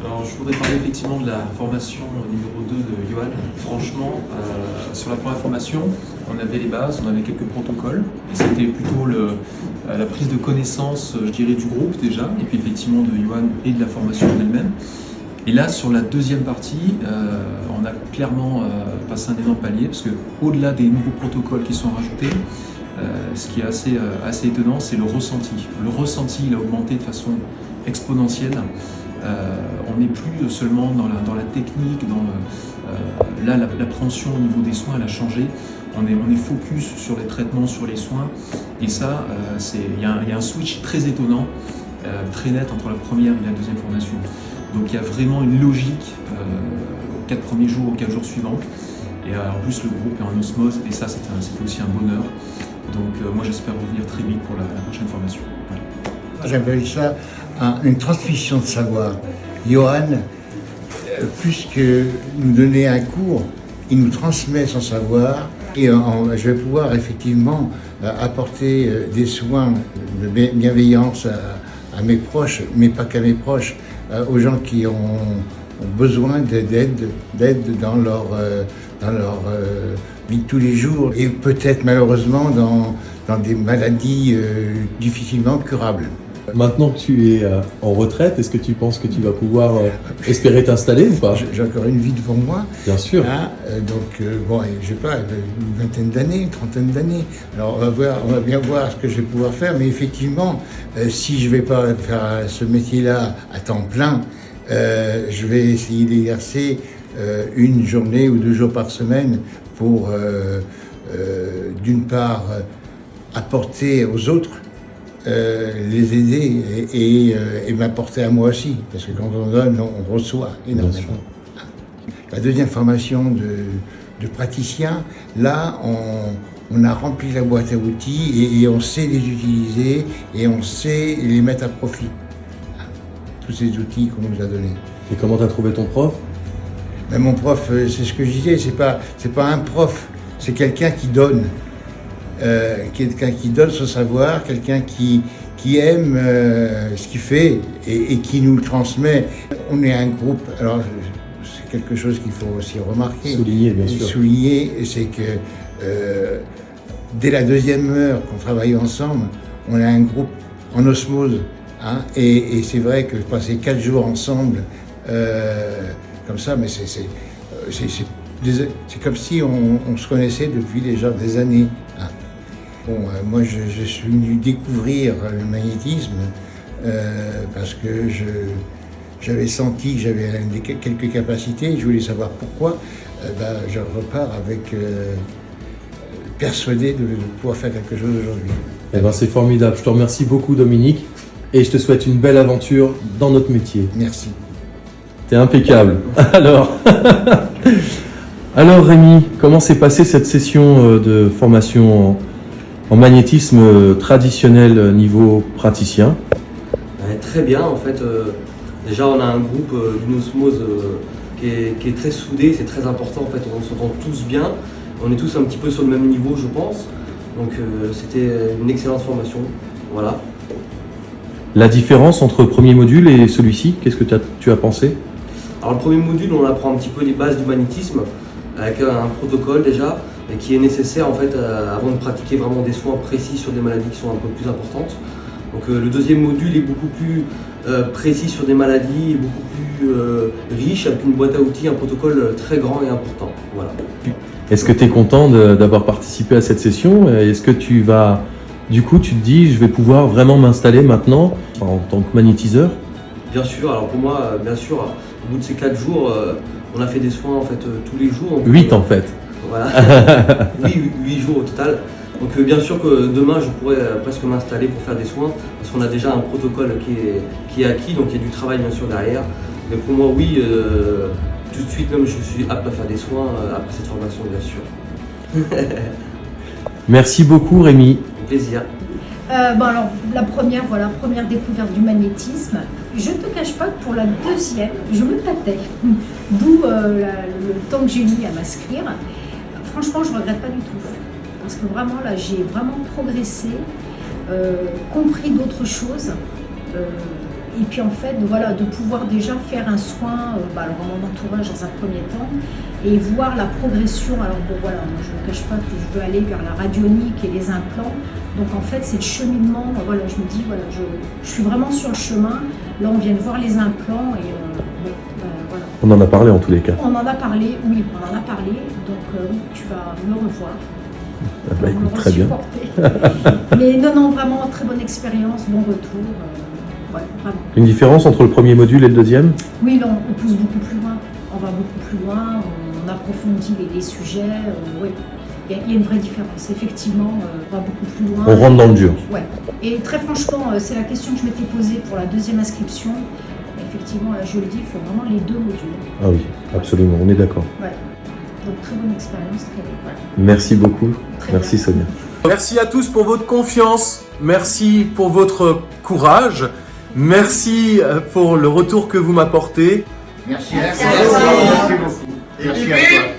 Alors, je voudrais parler effectivement de la formation numéro 2 de Johan. Franchement, sur la première formation, on avait les bases, on avait quelques protocoles. Et c'était plutôt la prise de connaissance, je dirais, du groupe déjà, et puis effectivement de Johan et de la formation en elle-même. Et là, sur la deuxième partie, on a clairement passé un énorme palier, parce qu'au-delà des nouveaux protocoles qui sont rajoutés, ce qui est assez étonnant, c'est le ressenti. Le ressenti, il a augmenté de façon exponentielle. On n'est plus seulement dans la technique, là l'appréhension au niveau des soins elle a changé. On est focus sur les traitements, sur les soins, et ça, il y a un switch très étonnant, très net entre la première et la deuxième formation. Donc il y a vraiment une logique aux 4 premiers jours, aux 4 jours suivants, et en plus le groupe est en osmose, et ça c'était aussi un bonheur. Donc moi j'espère revenir très vite pour la prochaine formation. Voilà. J'appelle ça une transmission de savoir. Johan, plus que nous donner un cours, il nous transmet son savoir et je vais pouvoir effectivement apporter des soins de bienveillance à mes proches, mais pas qu'à mes proches, aux gens qui ont besoin d'aide dans leur vie de tous les jours et peut-être malheureusement dans des maladies difficilement curables. Maintenant que tu es en retraite, est-ce que tu penses que tu vas pouvoir espérer t'installer ou pas? J'ai encore une vie devant moi. Bien sûr. Hein, bon, je sais pas, une vingtaine d'années, une trentaine d'années. Alors on va bien voir ce que je vais pouvoir faire, mais effectivement, si je vais pas faire ce métier-là à temps plein, je vais essayer d'exercer une journée ou 2 jours par semaine pour, d'une part, apporter aux autres, les aider et m'apporter à moi aussi, parce que quand on donne, on reçoit énormément. La deuxième formation de praticien, là, on a rempli la boîte à outils et on sait les utiliser et on sait les mettre à profit. Tous ces outils qu'on nous a donnés. Et comment tu as trouvé ton prof? Mais mon prof, c'est ce que je disais, c'est pas un prof, c'est quelqu'un qui donne. Quelqu'un qui donne son savoir, quelqu'un qui aime ce qu'il fait et qui nous le transmet. On est un groupe, alors c'est quelque chose qu'il faut aussi remarquer. Souligner, bien sûr. Souligner, c'est que dès la deuxième heure qu'on travaille ensemble, on est un groupe en osmose. Hein, et c'est vrai que passer 4 jours ensemble, comme ça, mais c'est comme si on se connaissait depuis déjà des années. Hein. Bon, moi, je suis venu découvrir le magnétisme parce que j'avais senti que j'avais quelques capacités. Je voulais savoir pourquoi. Je repars avec persuadé de pouvoir faire quelque chose aujourd'hui. Eh ben, c'est formidable. Je te remercie beaucoup, Dominique, et je te souhaite une belle aventure dans notre métier. Merci. T'es impeccable. Alors Rémi, comment s'est passée cette session de formation en magnétisme traditionnel niveau praticien? Très bien, en fait. Déjà, on a un groupe d'une osmose qui est très soudé, c'est très important. En fait, on s'entend tous bien. On est tous un petit peu sur le même niveau, je pense. Donc, c'était une excellente formation. Voilà. La différence entre le premier module et celui-ci, qu'est-ce que tu as pensé? Alors, le premier module, on apprend un petit peu les bases du magnétisme, avec un protocole déjà, et qui est nécessaire en fait avant de pratiquer vraiment des soins précis sur des maladies qui sont un peu plus importantes. Donc le deuxième module est beaucoup plus précis sur des maladies, et beaucoup plus riche, avec une boîte à outils, un protocole très grand et important. Voilà. Est-ce que tu es content d'avoir participé à cette session? Est-ce que tu vas, du coup, tu te dis, je vais pouvoir vraiment m'installer maintenant en tant que magnétiseur? Bien sûr, alors pour moi, bien sûr, au bout de ces 4 jours, on a fait des soins en fait tous les jours. Donc, 8 en fait. Voilà, oui, 8 jours au total. Donc bien sûr que demain je pourrais presque m'installer pour faire des soins, parce qu'on a déjà un protocole qui est acquis, donc il y a du travail bien sûr derrière. Mais pour moi oui, tout de suite même je suis apte à faire des soins après cette formation bien sûr. Merci beaucoup Rémi. Plaisir. Alors la première découverte du magnétisme. Je ne te cache pas que pour la deuxième, je me tâtais. D'où le temps que j'ai mis à m'inscrire. Franchement, je ne regrette pas du tout. Parce que vraiment, là, j'ai vraiment progressé, compris d'autres choses. Et puis en fait, voilà, de pouvoir déjà faire un soin, alors à mon entourage dans un premier temps, et voir la progression. Alors bon voilà, moi, je ne cache pas que je veux aller vers la radionique et les implants. Donc en fait, c'est le cheminement. Voilà, je me dis, voilà, je suis vraiment sur le chemin. Là, on vient de voir les implants et voilà. On en a parlé en tous les cas. On en a parlé, oui, on en a parlé. Donc oui, tu vas me revoir. Bah, écoute, très bien. Mais non, vraiment, très bonne expérience, bon retour. Ouais, vraiment. Une différence entre le premier module et le deuxième? Oui, là, on pousse beaucoup plus loin. On va beaucoup plus loin, on approfondit les sujets. Oui, il y a une vraie différence. Effectivement, on va beaucoup plus loin. On rentre dans le dur. Ouais. Et très franchement, c'est la question que je m'étais posée pour la deuxième inscription. Effectivement, là, je le dis, il faut vraiment les 2 modules. Ah oui, absolument, on est d'accord. Ouais. Donc, très bonne expérience. Voilà. Merci beaucoup. Très Merci bien. Sonia. Merci à tous pour votre confiance, merci pour votre courage, merci pour le retour que vous m'apportez. Merci beaucoup. Merci à toi.